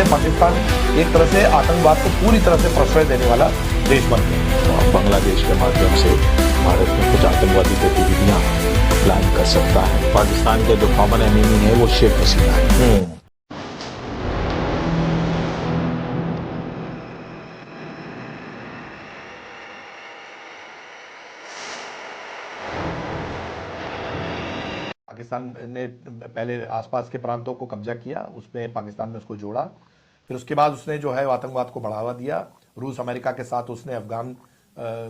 पाकिस्तान एक तरह से आतंकवाद को पूरी तरह से प्रश्रय देने वाला देश बन गया। बांग्लादेश के माध्यम से भारत में कुछ आतंकवादी गतिविधियां प्लान कर सकता है। पाकिस्तान के जो कॉमन एनिमी है वो शेख हसीना है। पाकिस्तान ने पहले आसपास के प्रांतों को कब्जा किया, उसमें पाकिस्तान ने उसको जोड़ा, फिर उसके बाद उसने जो है आतंकवाद को बढ़ावा दिया। रूस अमेरिका के साथ उसने अफगान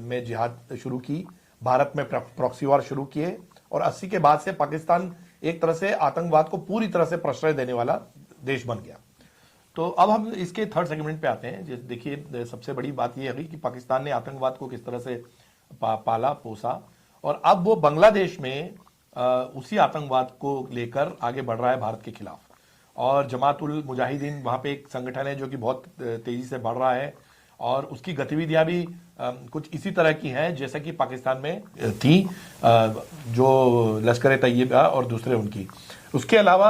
में जिहाद शुरू की, भारत में प्रॉक्सी वॉर शुरू किए, और 80 के बाद से पाकिस्तान एक तरह से आतंकवाद को पूरी तरह से प्रश्रय देने वाला देश बन गया। तो अब हम इसके थर्ड सेगमेंट पे आते हैं। देखिए, सबसे बड़ी बात यह है कि पाकिस्तान ने आतंकवाद को किस तरह से पाला पोसा, और अब वो बांग्लादेश में उसी आतंकवाद को लेकर आगे बढ़ रहा है भारत के खिलाफ। और जमात-उल मुजाहिदीन वहां पे एक संगठन है जो कि बहुत तेजी से बढ़ रहा है, और उसकी गतिविधियां भी कुछ इसी तरह की हैं जैसे कि पाकिस्तान में थी, जो लश्कर तैयबा और दूसरे उनकी। उसके अलावा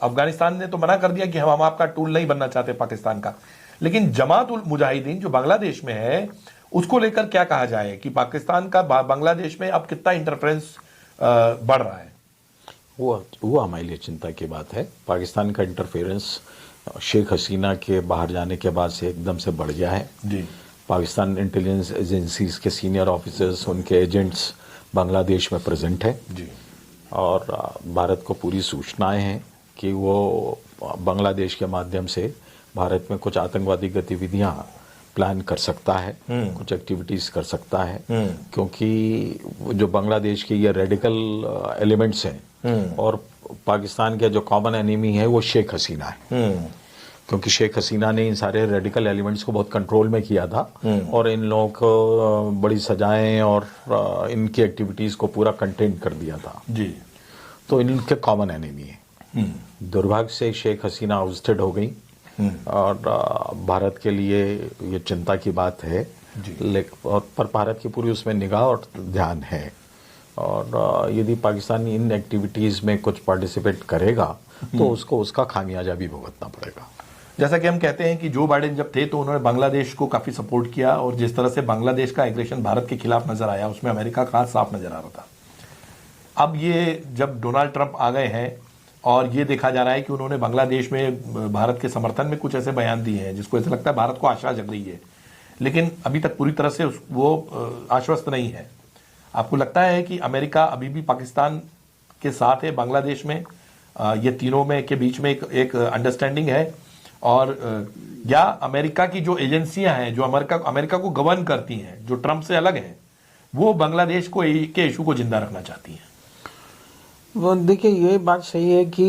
अफगानिस्तान ने तो मना कर दिया कि हम आपका टूल नहीं बनना चाहते पाकिस्तान का, लेकिन जमात-उल मुजाहिदीन जो बांग्लादेश में है उसको लेकर क्या कहा जाए कि पाकिस्तान का बांग्लादेश में अब कितना इंटरफेरेंस बढ़ रहा है? वो हमारे लिए चिंता की बात है। पाकिस्तान का इंटरफेरेंस शेख हसीना के बाहर जाने के बाद से एकदम से बढ़ गया है जी। पाकिस्तान इंटेलिजेंस एजेंसीज के सीनियर ऑफिसर्स, उनके एजेंट्स बांग्लादेश में प्रेजेंट है जी। और भारत को पूरी सूचनाएं हैं कि वो बांग्लादेश के माध्यम से भारत में कुछ आतंकवादी गतिविधियां प्लान कर सकता है, कुछ एक्टिविटीज कर सकता है, क्योंकि जो बांग्लादेश के ये रेडिकल एलिमेंट्स हैं और पाकिस्तान के जो कॉमन एनिमी है वो शेख हसीना है, क्योंकि शेख हसीना ने इन सारे रेडिकल एलिमेंट्स को बहुत कंट्रोल में किया था और इन लोगों को बड़ी सजाएं और इनकी एक्टिविटीज को पूरा कंटेन कर दिया था जी। तो इनके कॉमन एनिमी है। दुर्भाग्य से शेख हसीना आउस्टेड हो गई और भारत के लिए ये चिंता की बात है, पर भारत की पूरी उसमें निगाह और ध्यान है, और यदि पाकिस्तान इन एक्टिविटीज में कुछ पार्टिसिपेट करेगा तो उसको उसका खामियाजा भी भुगतना पड़ेगा। जैसा कि हम कहते हैं कि जो बाइडेन जब थे तो उन्होंने बांग्लादेश को काफी सपोर्ट किया, और जिस तरह से बांग्लादेश का एग्रेशन भारत के खिलाफ नजर आया उसमें अमेरिका का हाथ साफ नजर आ रहा था। अब ये जब डोनाल्ड ट्रंप आ गए हैं और ये देखा जा रहा है कि उन्होंने बांग्लादेश में भारत के समर्थन में कुछ ऐसे बयान दिए हैं जिसको ऐसा लगता है भारत को आशा जग रही है, लेकिन अभी तक पूरी तरह से वो आश्वस्त नहीं है। आपको लगता है कि अमेरिका अभी भी पाकिस्तान के साथ है बांग्लादेश में? ये तीनों में के बीच में एक अंडरस्टैंडिंग है, और या अमेरिका की जो एजेंसियां हैं जो अमेरिका को गवर्न करती हैं, जो ट्रंप से अलग हैं, वो बांग्लादेश को के इशू को जिंदा रखना चाहती हैं? वो देखिए, ये बात सही है कि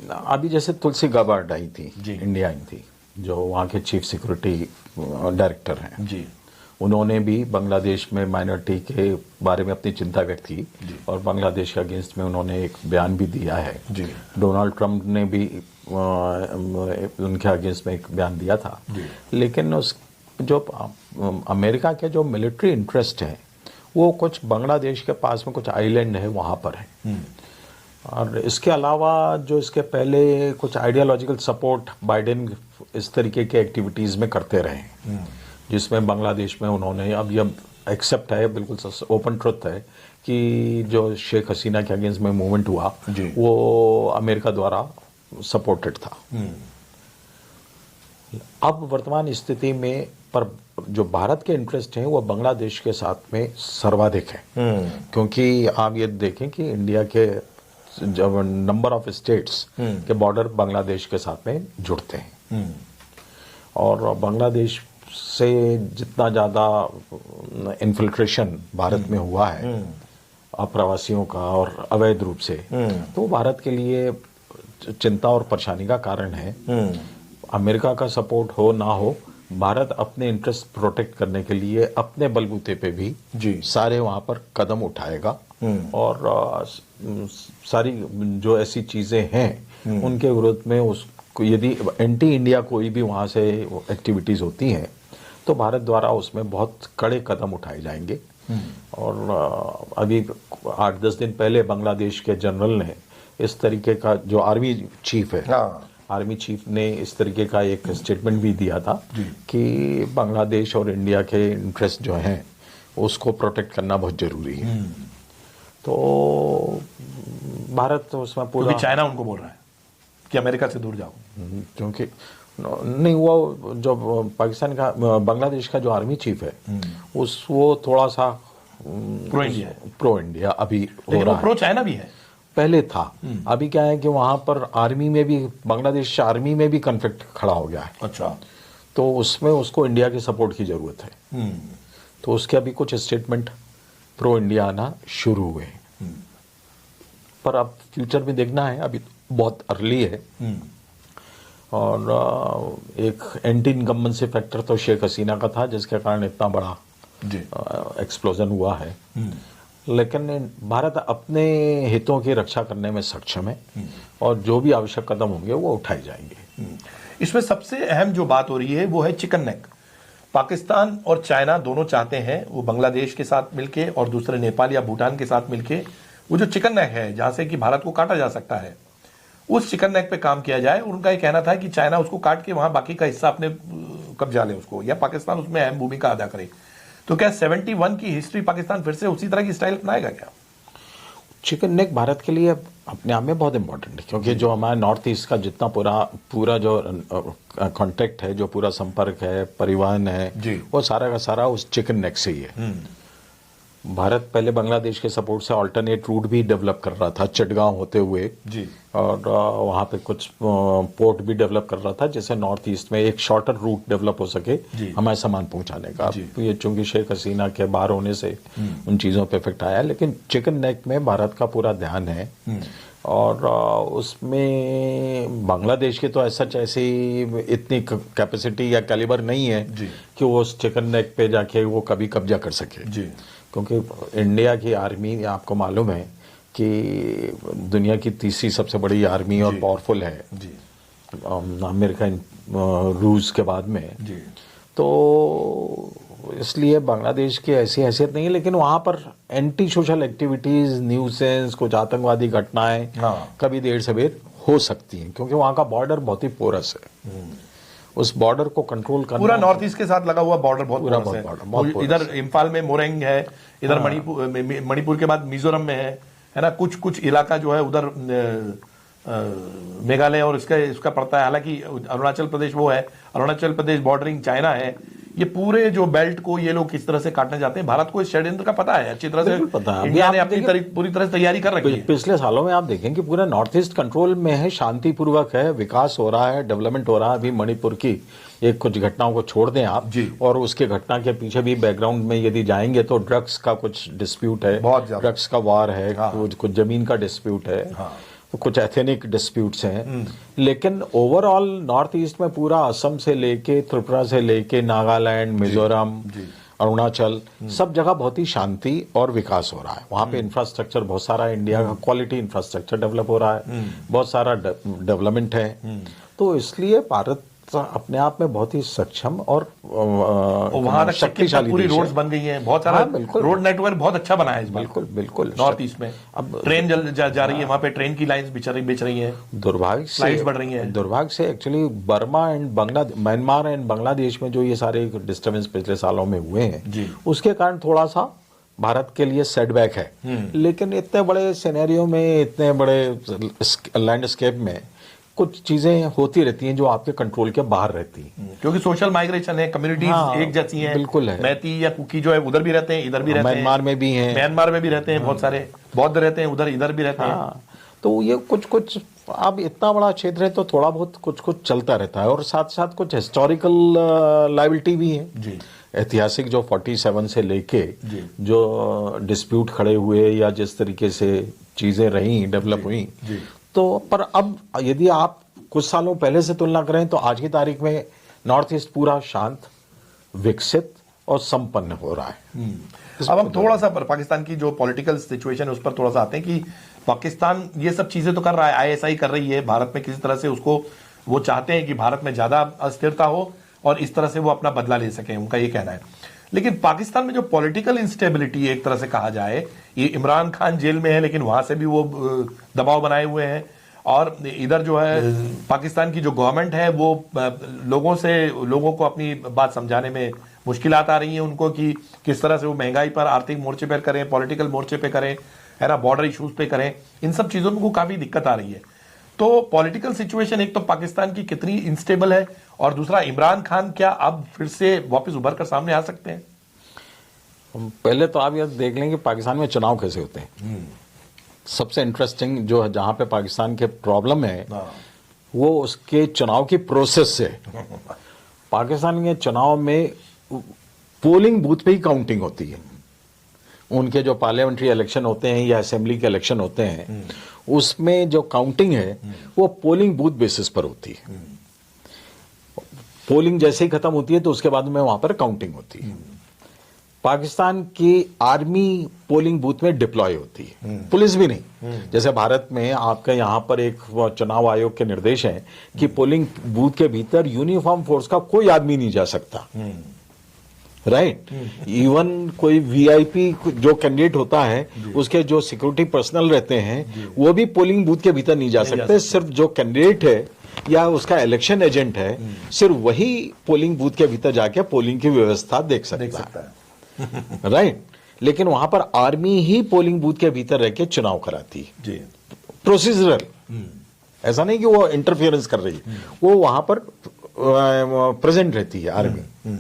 अभी जैसे तुलसी गाबार्ड आई थी, इंडिया आई थी, जो वहाँ के चीफ सिक्योरिटी डायरेक्टर हैं जी, उन्होंने भी बांग्लादेश में माइनॉरिटी के बारे में अपनी चिंता व्यक्त की और बांग्लादेश के अगेंस्ट में उन्होंने एक बयान भी दिया है जी। डोनाल्ड ट्रंप ने भी उनके अगेंस्ट में एक बयान दिया था, लेकिन उस जो अमेरिका के जो मिलिट्री इंटरेस्ट है वो कुछ बांग्लादेश के पास में कुछ आइलैंड है वहाँ पर है, और इसके अलावा जो इसके पहले कुछ आइडियोलॉजिकल सपोर्ट बाइडेन इस तरीके के एक्टिविटीज़ में करते रहे, जिसमें बांग्लादेश में उन्होंने अब ये एक्सेप्ट है, बिल्कुल ओपन ट्रुथ है कि जो शेख हसीना के अगेंस्ट में मूवमेंट हुआ वो अमेरिका द्वारा सपोर्टेड था। अब वर्तमान स्थिति में पर जो भारत के इंटरेस्ट हैं वो बांग्लादेश के साथ में सर्वाधिक है, क्योंकि आप ये देखें कि इंडिया के जब नंबर ऑफ स्टेट्स के बॉर्डर बांग्लादेश के साथ में जुड़ते हैं, और बांग्लादेश से जितना ज़्यादा इन्फिल्ट्रेशन भारत में हुआ है अप्रवासियों का और अवैध रूप से, तो भारत के लिए चिंता और परेशानी का कारण है। अमेरिका का सपोर्ट हो ना हो, भारत अपने इंटरेस्ट प्रोटेक्ट करने के लिए अपने बलबूते पे भी सारे वहाँ पर कदम उठाएगा, और सारी जो ऐसी चीज़ें हैं उनके विरोध में उसको यदि एंटी इंडिया कोई भी वहाँ से एक्टिविटीज़ होती हैं तो भारत द्वारा उसमें बहुत कड़े कदम उठाए जाएंगे। और अभी 8-10 दिन पहले बांग्लादेश के जनरल ने इस तरीके का, जो आर्मी चीफ है, आर्मी चीफ ने इस तरीके का एक स्टेटमेंट भी दिया था कि बांग्लादेश और इंडिया के इंटरेस्ट जो हैं उसको प्रोटेक्ट करना बहुत जरूरी है। तो भारत उसमें पूरा, क्योंकि चाइना उनको बोल रहा है कि अमेरिका से दूर जाओ, क्योंकि नहीं, वो जो पाकिस्तान का बांग्लादेश का जो आर्मी चीफ है वो थोड़ा सा प्रो इंडिया अभी हो रहा है, प्रो चाइना भी है, पहले था। अभी क्या है कि वहां पर आर्मी में भी, बांग्लादेश आर्मी में भी कॉन्फ्लिक्ट खड़ा हो गया है। अच्छा, तो उसमें उसको इंडिया के सपोर्ट की जरूरत है। तो उसके अभी कुछ स्टेटमेंट प्रो इंडिया आना शुरू हुए, पर अब फ्यूचर में देखना है, अभी बहुत अर्ली है। और एक एंटी इनकम्बेंसी फैक्टर तो शेख हसीना का था, जिसके कारण इतना बड़ा एक्सप्लोजन हुआ है। लेकिन भारत अपने हितों की रक्षा करने में सक्षम है और जो भी आवश्यक कदम होंगे वो उठाए जाएंगे। इसमें सबसे अहम जो बात हो रही है वो है चिकन नेक। पाकिस्तान और चाइना दोनों चाहते हैं वो बांग्लादेश के साथ मिलके और दूसरे नेपाल या भूटान के साथ मिलके वो जो चिकन नेक है जहां से कि भारत को काटा जा सकता है, उस चिकन नेक पे काम किया जाए। उनका ये कहना था कि चाइना उसको काट के वहां बाकी का हिस्सा अपने कब्जा ले उसको, या पाकिस्तान उसमें अहम भूमिका अदा करे। तो क्या 71 की हिस्ट्री पाकिस्तान फिर से उसी तरह की स्टाइल अपनाएगा क्या? चिकन नेक भारत के लिए अपने आप में बहुत इंपॉर्टेंट है, क्योंकि जो हमारा नॉर्थ ईस्ट का जितना पूरा जो कांटेक्ट है, जो पूरा संपर्क है, परिवहन है, वो सारा का सारा उस चिकन नेक से ही है। भारत पहले बांग्लादेश के सपोर्ट से अल्टरनेट रूट भी डेवलप कर रहा था, चटगांव होते हुए जी, और वहाँ पे कुछ पोर्ट भी डेवलप कर रहा था, जिससे नॉर्थ ईस्ट में एक शॉर्टर रूट डेवलप हो सके हमारे सामान पहुंचाने का। ये चूंकि शेख हसीना के बाहर होने से उन चीज़ों पे इफेक्ट आया, लेकिन चिकन नेक में भारत का पूरा ध्यान है। और उसमें बांग्लादेश की तो ऐसी इतनी कैपेसिटी या कैलिबर नहीं है कि वो उस चिकन नेक पे जाके वो कभी कब्जा कर सके जी। क्योंकि इंडिया की आर्मी, आपको मालूम है कि दुनिया की तीसरी सबसे बड़ी आर्मी और पावरफुल है जी, अमेरिका रूस के बाद में जी। तो इसलिए बांग्लादेश की ऐसी हैसियत नहीं है, लेकिन वहाँ पर एंटी सोशल एक्टिविटीज, न्यूसेंस, कुछ आतंकवादी घटनाएं कभी देर सवेर हो सकती हैं, क्योंकि वहाँ का बॉर्डर बहुत ही पोरस है। उस बॉर्डर को कंट्रोल करना, पूरा नॉर्थ ईस्ट के साथ लगा हुआ बॉर्डर बहुत है। इधर इम्फाल में मोरेंग है, इधर मणिपुर के बाद मिजोरम में है ना, कुछ इलाका जो है उधर मेघालय और इसका पड़ता है। हालांकि अरुणाचल प्रदेश वो है, अरुणाचल प्रदेश बॉर्डरिंग चाइना है। ये पूरे जो बेल्ट को ये लोग किस तरह से काटना चाहते हैं, भारत को इस षड्यंत्र का पता है, अच्छी तरह से पता है। इंडिया ने अपनी पूरी तरह से तैयारी कर रखी है। पिछले सालों में आप देखें कि पूरा नॉर्थ ईस्ट कंट्रोल में है, शांतिपूर्वक है, विकास हो रहा है, डेवलपमेंट हो रहा है। अभी मणिपुर की एक कुछ घटनाओं को छोड़ दें आप जी, और उसके घटना के पीछे भी बैकग्राउंड में यदि जाएंगे तो ड्रग्स का कुछ डिस्प्यूट है, ड्रग्स का वार है, कुछ जमीन का डिस्प्यूट है, कुछ एथनिक डिस्प्यूट्स हैं। लेकिन ओवरऑल नॉर्थ ईस्ट में पूरा असम से लेके, त्रिपुरा से लेके, नागालैंड, मिजोरम, अरुणाचल, सब जगह बहुत ही शांति और विकास हो रहा है। वहाँ पे इंफ्रास्ट्रक्चर बहुत सारा, इंडिया का क्वालिटी इंफ्रास्ट्रक्चर डेवलप हो रहा है, बहुत सारा डेवलपमेंट है। तो इसलिए भारत अपने आप में बहुत ही सक्षम और वहां शक्तिशाली पूरी रोड्स बन गई हैं, बहुत सारा रोड नेटवर्क बहुत अच्छा बना है इस बार। बिल्कुल नॉर्थ ईस्ट में अब ट्रेन जा रही है, वहां पे ट्रेन की लाइंस बिछ रही हैं, दुर्भाग्य से बढ़ रही हैं। दुर्भाग्य से actually Burma and Myanmar and Bangladesh में जो ये सारे डिस्टर्बेंस पिछले सालों में हुए हैं, उसके कारण थोड़ा सा भारत के लिए सेटबैक है। लेकिन इतने बड़े सिनेरियो में, इतने बड़े लैंडस्केप में कुछ चीजें होती रहती हैं जो आपके कंट्रोल के बाहर रहती हैं, क्योंकि सोशल माइग्रेशन है, कम्युनिटीज एक जैसी हैं, बिल्कुल है। मैती या कुकी जो है उधर भी रहते हैं, इधर भी रहते हैं, म्यांमार में भी हैं, म्यांमार में भी रहते हैं, बहुत सारे बौद्ध रहते हैं उधर, इधर भी रहते हैं। तो ये कुछ अब इतना बड़ा क्षेत्र है तो थोड़ा बहुत कुछ चलता रहता है। और साथ साथ कुछ हिस्टोरिकल लायबिलिटी भी है जी, ऐतिहासिक, जो 47 से लेके जो डिस्प्यूट खड़े हुए या जिस तरीके से चीजें रही, डेवलप हुई। तो पर अब यदि आप कुछ सालों पहले से तुलना करें तो आज की तारीख में नॉर्थ ईस्ट पूरा शांत, विकसित और संपन्न हो रहा है। अब हम थोड़ा सा पाकिस्तान की जो पॉलिटिकल सिचुएशन है उस पर थोड़ा सा आते हैं कि पाकिस्तान ये सब चीजें तो कर रहा है, आईएसआई कर रही है, भारत में किसी तरह से उसको वो चाहते हैं कि भारत में ज्यादा अस्थिरता हो और इस तरह से वो अपना बदला ले सकें, उनका ये कहना है। लेकिन पाकिस्तान में जो पॉलिटिकल इंस्टेबिलिटी एक तरह से कहा जाए, ये इमरान खान जेल में है लेकिन वहां से भी वो दबाव बनाए हुए हैं, और इधर जो है पाकिस्तान की जो गवर्नमेंट है वो लोगों को अपनी बात समझाने में मुश्किलात आ रही हैं उनको कि किस तरह से वो महंगाई पर आर्थिक मोर्चे पर करें, पॉलिटिकल मोर्चे पे करें, है ना, बॉर्डर इश्यूज पे करें, इन सब चीजों में को काफी दिक्कत आ रही है। तो पॉलिटिकल सिचुएशन एक तो पाकिस्तान की कितनी इनस्टेबल है, और दूसरा इमरान खान क्या अब फिर से वापस उभर कर सामने आ सकते हैं? पहले तो आप ये देख लें कि पाकिस्तान में चुनाव कैसे होते हैं। सबसे इंटरेस्टिंग जो है, जहां पे पाकिस्तान के प्रॉब्लम है वो उसके चुनाव की प्रोसेस से। पाकिस्तान के चुनाव में पोलिंग बूथ पे ही काउंटिंग होती है। उनके जो पार्लियामेंट्री इलेक्शन होते हैं या असेंबली के इलेक्शन होते हैं, उसमें जो काउंटिंग है वो पोलिंग बूथ बेसिस पर होती है। पोलिंग जैसे ही खत्म होती है तो उसके बाद में वहां पर काउंटिंग होती है। पाकिस्तान की आर्मी पोलिंग बूथ में डिप्लॉय होती है, पुलिस भी नहीं। जैसे भारत में आपके यहाँ पर एक चुनाव आयोग के निर्देश हैं कि पोलिंग बूथ के भीतर यूनिफॉर्म फोर्स का कोई आदमी नहीं जा सकता, राइट। इवन कोई वीआईपी जो कैंडिडेट होता है उसके जो सिक्योरिटी पर्सनल रहते हैं वो भी पोलिंग बूथ के भीतर नहीं जा सकते। सिर्फ जो कैंडिडेट है या उसका इलेक्शन एजेंट है, सिर्फ वही पोलिंग बूथ के भीतर जाके पोलिंग की व्यवस्था देख सकता है, राइट। लेकिन वहां पर आर्मी ही पोलिंग बूथ के भीतर रह के चुनाव कराती है, प्रोसीजरल। ऐसा नहीं कि वो इंटरफियरेंस कर रही है, वो वहां पर प्रेजेंट रहती है आर्मी।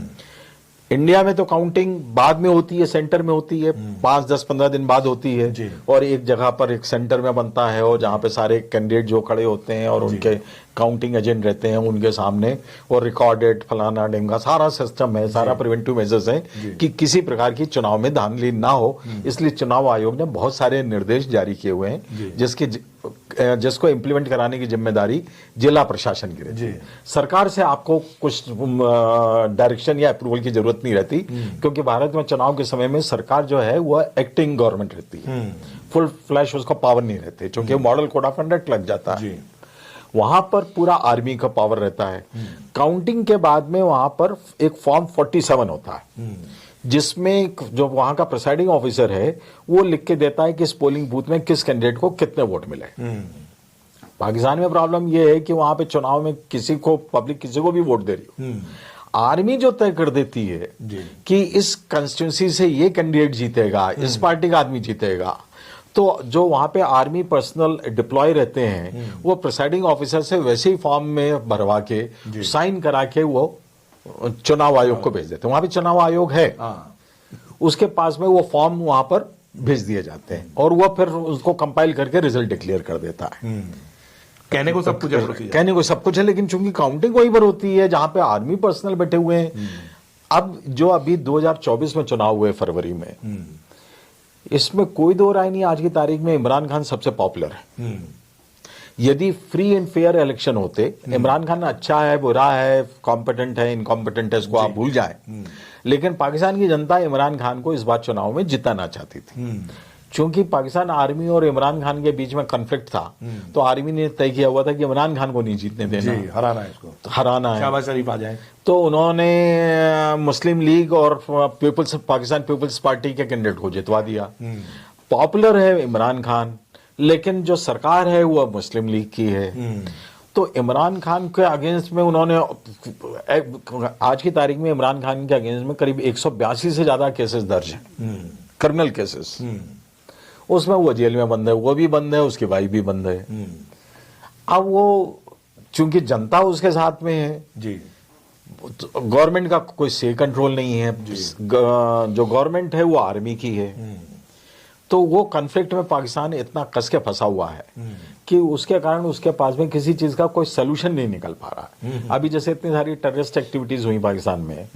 इंडिया में तो काउंटिंग बाद में होती है, सेंटर में होती है, 5, 10, 15 दिन बाद होती है, और एक जगह पर एक सेंटर में बनता है, और जहां पे सारे कैंडिडेट जो खड़े होते हैं और उनके काउंटिंग एजेंट रहते हैं उनके सामने, और रिकॉर्डेड फलाना ढेंगा सारा सिस्टम है, सारा प्रिवेंटिव मेजर्स है कि किसी प्रकार की चुनाव में धांधली ना हो। इसलिए चुनाव आयोग ने बहुत सारे निर्देश जारी किए हुए हैं जिसको इम्प्लीमेंट कराने की जिम्मेदारी जिला प्रशासन की रहती है। सरकार से आपको कुछ डायरेक्शन या अप्रूवल की जरूरत नहीं रहती, क्योंकि भारत में चुनाव के समय में सरकार जो है वह एक्टिंग गवर्नमेंट रहती है, फुल फ्लैश उसका पावर नहीं रहते, क्योंकि मॉडल कोड ऑफ कंडक्ट लग जाता है। वहां पर पूरा आर्मी का पावर रहता है। काउंटिंग के बाद में वहां पर एक फॉर्म 47 होता है, जिसमें जो वहां का प्रिसाइडिंग ऑफिसर है वो लिख के देता है कि इस पोलिंग बूथ में किस कैंडिडेट को कितने वोट मिले। पाकिस्तान में प्रॉब्लम यह है कि वहां पे चुनाव में किसी को पब्लिक किसी को भी वोट दे रही हो, आर्मी जो तय कर देती है कि इस कंस्टिट्यूंसी से ये कैंडिडेट जीतेगा, इस पार्टी का आदमी जीतेगा, तो जो वहां पे आर्मी पर्सनल डिप्लॉय रहते हैं वो प्रिसाइडिंग ऑफिसर से वैसे ही फॉर्म में भरवा के साइन करा के वो चुनाव आयोग को भेज देते हैं। वहां पे चुनाव आयोग है, उसके पास में वो फॉर्म वहां पर भेज दिए जाते हैं, और वो फिर उसको कंपाइल करके रिजल्ट डिक्लेयर कर देता है। कहने को सब कुछ है, कहने को सब कुछ है, लेकिन चूंकि काउंटिंग वहीं पर होती है जहां पे आर्मी पर्सनल बैठे हुए हैं। अब जो अभी 2024 में चुनाव हुए फरवरी में, इसमें कोई दो राय नहीं, आज की तारीख में इमरान खान सबसे पॉपुलर है। यदि फ्री एंड फेयर इलेक्शन होते, इमरान खान अच्छा है, बुरा है, कॉम्पिटेंट है, इनकॉम्पिटेंट है, इसको आप भूल जाएं, लेकिन पाकिस्तान की जनता इमरान खान को इस बार चुनाव में जिताना चाहती थी। चूंकि पाकिस्तान आर्मी और इमरान खान के बीच में कॉन्फ्लिक्ट था, तो आर्मी ने तय किया हुआ था कि इमरान खान को नहीं जीतने देना, हराना है इसको, हराना है, शहबाज शरीफ आ जाए। तो उन्होंने मुस्लिम लीग और पाकिस्तान पीपल्स पार्टी के कैंडिडेट को जितवा दिया। पॉपुलर है इमरान खान, लेकिन जो सरकार है वो मुस्लिम लीग की है। तो इमरान खान के अगेंस्ट में उन्होंने आज की तारीख में इमरान खान के अगेंस्ट में करीब 182 से ज्यादा केसेस दर्ज हैं, क्रिमिनल केसेस। उसमें वो जेल में बंद है, वो भी बंद है, उसकी वाइफ भी बंद है। अब वो चूंकि जनता उसके साथ में है जी, गवर्नमेंट का कोई से कंट्रोल नहीं है, जो गवर्नमेंट है वो आर्मी की है, तो वो कॉन्फ्लिक्ट में पाकिस्तान इतना कस के फंसा हुआ है कि उसके कारण उसके पास में किसी चीज का कोई सोल्यूशन नहीं निकल पा रहा है। अभी जैसे इतनी सारी टेररिस्ट एक्टिविटीज हुई पाकिस्तान में,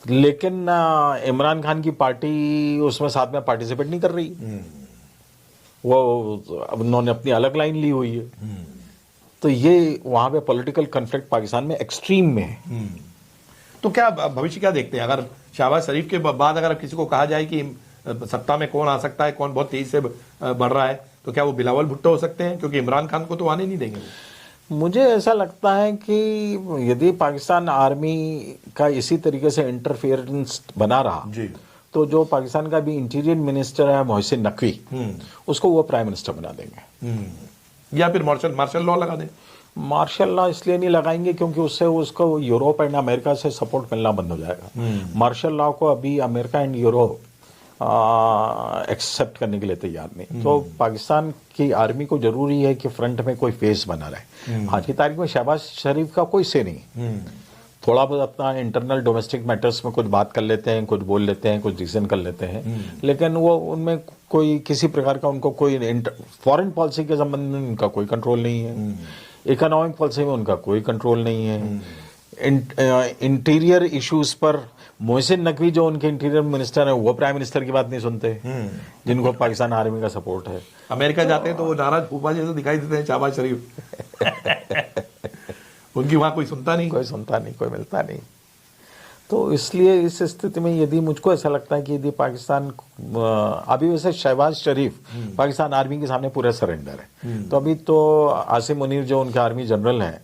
लेकिन इमरान खान की पार्टी उसमें साथ में पार्टिसिपेट नहीं कर रही, वो उन्होंने अपनी अलग लाइन ली हुई है। तो ये वहां पे पॉलिटिकल कॉन्फ्लिक्ट पाकिस्तान में एक्सट्रीम में है। तो क्या भविष्य क्या देखते हैं? अगर शहबाज शरीफ के बाद अगर किसी को कहा जाए कि सत्ता में कौन आ सकता है, कौन बहुत तेजी से बढ़ रहा है, तो क्या वो बिलावल भुट्टो हो सकते हैं? क्योंकि इमरान खान को तो आने नहीं देंगे। मुझे ऐसा लगता है कि यदि पाकिस्तान आर्मी का इसी तरीके से इंटरफेरेंस बना रहा जी, तो जो पाकिस्तान का भी इंटीरियर मिनिस्टर है मोहसिन नकवी, उसको वो प्राइम मिनिस्टर बना देंगे। या फिर मार्शल लॉ लगा दें? मार्शल लॉ इसलिए नहीं लगाएंगे क्योंकि उससे उसको यूरोप एंड अमेरिका से सपोर्ट मिलना बंद हो जाएगा। मार्शल लॉ को अभी अमेरिका एंड यूरोप एक्सेप्ट करने के लिए तैयार नहीं। तो पाकिस्तान की आर्मी को जरूरी है कि फ्रंट में कोई फेस बना रहे। आज की तारीख में शहबाज शरीफ का कोई से नहीं, थोड़ा बहुत अपना इंटरनल डोमेस्टिक मैटर्स में कुछ बात कर लेते हैं, कुछ बोल लेते हैं, कुछ डिसीजन कर लेते हैं, लेकिन वो उनमें कोई किसी प्रकार का उनको कोई फॉरेन पॉलिसी के संबंध में उनका कोई कंट्रोल नहीं है, इकोनॉमिक पॉलिसी में उनका कोई कंट्रोल नहीं है, इंटीरियर इश्यूज पर मोहसिन नकवी जो उनके इंटीरियर मिनिस्टर है वो प्राइम मिनिस्टर की बात नहीं सुनते, जिनको पाकिस्तान आर्मी का सपोर्ट है। अमेरिका जाते हैं तो वो नाराज फूफा जैसे दिखाई देते हैं शहबाज शरीफ। उनकी वहां कोई सुनता नहीं, कोई मिलता नहीं। तो इसलिए इस स्थिति में यदि मुझको ऐसा लगता है कि यदि पाकिस्तान अभी वैसे शहबाज शरीफ पाकिस्तान आर्मी के सामने पूरा सरेंडर है, तो अभी तो आसिम मुनीर जो उनके आर्मी जनरल हैं,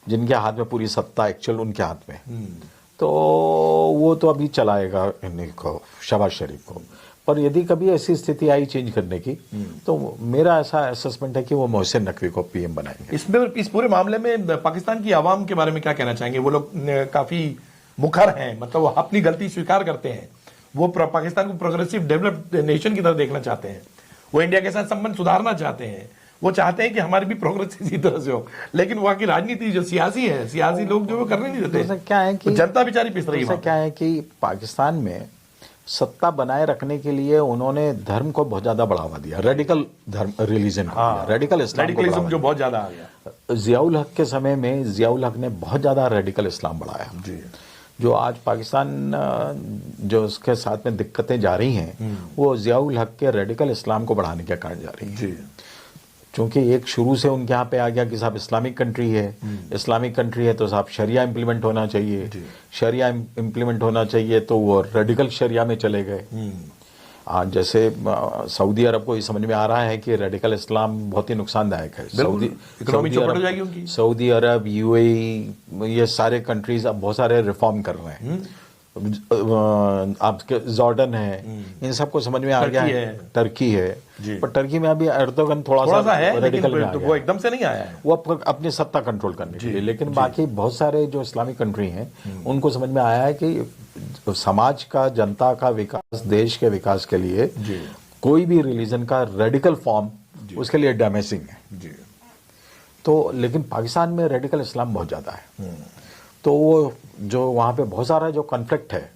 जिनके हाथ में पूरी सत्ता एक्चुअल उनके हाथ में, तो वो तो अभी चलाएगा इनको शहबाज शरीफ को। पर यदि कभी ऐसी स्थिति आई चेंज करने की, तो मेरा ऐसा असेसमेंट है कि वो मोहसिन नकवी को पीएम बनाएंगे। इसमें इस पूरे मामले में पाकिस्तान की आवाम के बारे में क्या कहना चाहेंगे? वो लोग काफी मुखर हैं, मतलब वो अपनी गलती स्वीकार करते हैं, वो पाकिस्तान को प्रोग्रेसिव डेवलप्ड नेशन की तरह देखना चाहते हैं, वो इंडिया के साथ संबंध सुधारना चाहते हैं, वो चाहते हैं कि हमारी भी प्रोग्रेस इसी तरह से हो, लेकिन वहां की राजनीति जो सियासी है, सियासी लोग जो वो करने नहीं देते। क्या है कि जनता बेचारी पिस रही है। क्या है कि पाकिस्तान में सत्ता बनाए रखने के लिए उन्होंने धर्म को बहुत ज्यादा बढ़ावा दिया, रेडिकल धर्म रिलीजन को, रेडिकल रेडिकलिज्म जो बहुत ज्यादा आ गया। जियाउल हक के समय में जियाउल हक ने बहुत ज्यादा रेडिकल इस्लाम बढ़ाया जी। जो आज पाकिस्तान जो उसके साथ में दिक्कतें जा रही हैं, वो जियाउल हक के रेडिकल इस्लाम को बढ़ाने के कारण जा रही है जी। क्योंकि एक शुरू से उनके यहाँ पे आ गया कि साहब इस्लामिक कंट्री है, इस्लामिक कंट्री है तो साहब शरिया इम्प्लीमेंट होना चाहिए, शरिया इम्प्लीमेंट होना चाहिए, तो वो रेडिकल शरिया में चले गए। जैसे सऊदी अरब को ये समझ में आ रहा है कि रेडिकल इस्लाम बहुत ही नुकसानदायक है। सऊदी अरब, यूएई, ये सारे कंट्रीज अब बहुत सारे रिफॉर्म कर रहे हैं। आपके जॉर्डन है, इन सबको समझ में आ गया है, टर्की है, पर टर्की में अभी एर्दोगन थोड़ा सा है, रेडिकल में आ गया। वो एकदम से नहीं आया है, वो अपनी सत्ता कंट्रोल करने के लिए, लेकिन बाकी बहुत सारे जो इस्लामिक कंट्री हैं उनको समझ में आया है कि समाज का, जनता का विकास, देश के विकास के लिए कोई भी रिलीजन का रेडिकल फॉर्म उसके लिए डैमेजिंग है। तो लेकिन पाकिस्तान में रेडिकल इस्लाम बहुत ज्यादा है, तो वो जो वहाँ पे बहुत सारा जो कॉन्फ्लिक्ट है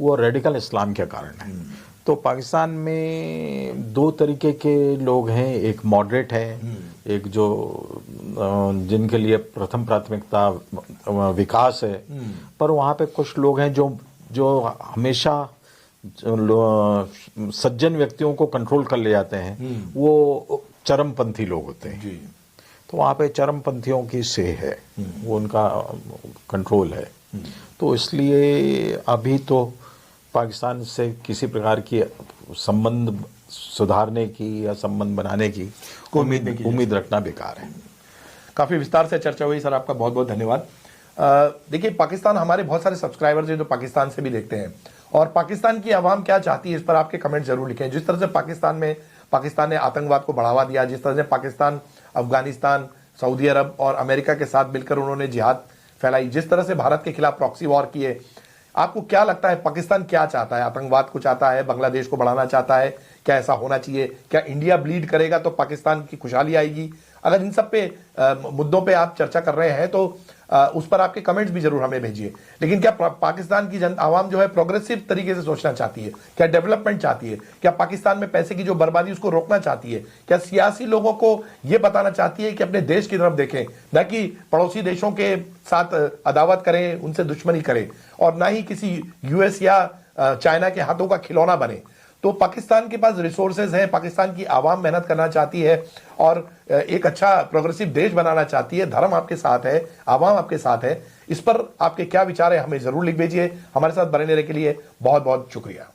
वो रेडिकल इस्लाम के कारण है। तो पाकिस्तान में दो तरीके के लोग हैं, एक मॉडरेट है, एक जो जिनके लिए प्रथम प्राथमिकता विकास है, पर वहाँ पे कुछ लोग हैं जो हमेशा सज्जन व्यक्तियों को कंट्रोल कर ले जाते हैं, वो चरमपंथी लोग होते हैं। तो वहाँ पे चरमपंथियों की से है, वो उनका कंट्रोल है। तो इसलिए अभी तो पाकिस्तान से किसी प्रकार की संबंध सुधारने की या संबंध बनाने की उम्मीद रखना बेकार है। काफी विस्तार से चर्चा हुई सर, आपका बहुत बहुत धन्यवाद। देखिए, पाकिस्तान, हमारे बहुत सारे सब्सक्राइबर्स हैं जो पाकिस्तान से भी देखते हैं, और पाकिस्तान की आवाम क्या चाहती है इस पर आपके कमेंट जरूर लिखें। जिस तरह से पाकिस्तान ने आतंकवाद को बढ़ावा दिया, जिस तरह से पाकिस्तान अफगानिस्तान, सऊदी अरब और अमेरिका के साथ मिलकर उन्होंने जिहाद फैलाई, जिस तरह से भारत के खिलाफ प्रॉक्सी वॉर किए, आपको क्या लगता है पाकिस्तान क्या चाहता है? आतंकवाद को चाहता है, बांग्लादेश को बढ़ाना चाहता है? क्या ऐसा होना चाहिए? क्या इंडिया ब्लीड करेगा तो पाकिस्तान की खुशहाली आएगी? अगर इन सब पे मुद्दों पे आप चर्चा कर रहे हैं तो उस पर आपके कमेंट्स भी जरूर हमें भेजिए। लेकिन क्या पाकिस्तान की आवाम जो है प्रोग्रेसिव तरीके से सोचना चाहती है? क्या डेवलपमेंट चाहती है? क्या पाकिस्तान में पैसे की जो बर्बादी उसको रोकना चाहती है? क्या सियासी लोगों को यह बताना चाहती है कि अपने देश की तरफ देखें, न कि पड़ोसी देशों के साथ अदावत करें, उनसे दुश्मनी करें, और ना ही किसी यूएस या चाइना के हाथों का खिलौना बने? तो पाकिस्तान के पास रिसोर्सेज हैं, पाकिस्तान की आवाम मेहनत करना चाहती है और एक अच्छा प्रोग्रेसिव देश बनाना चाहती है। धर्म आपके साथ है, आवाम आपके साथ है। इस पर आपके क्या विचार है हमें जरूर लिख भेजिए। हमारे साथ बने रहने के लिए बहुत बहुत शुक्रिया।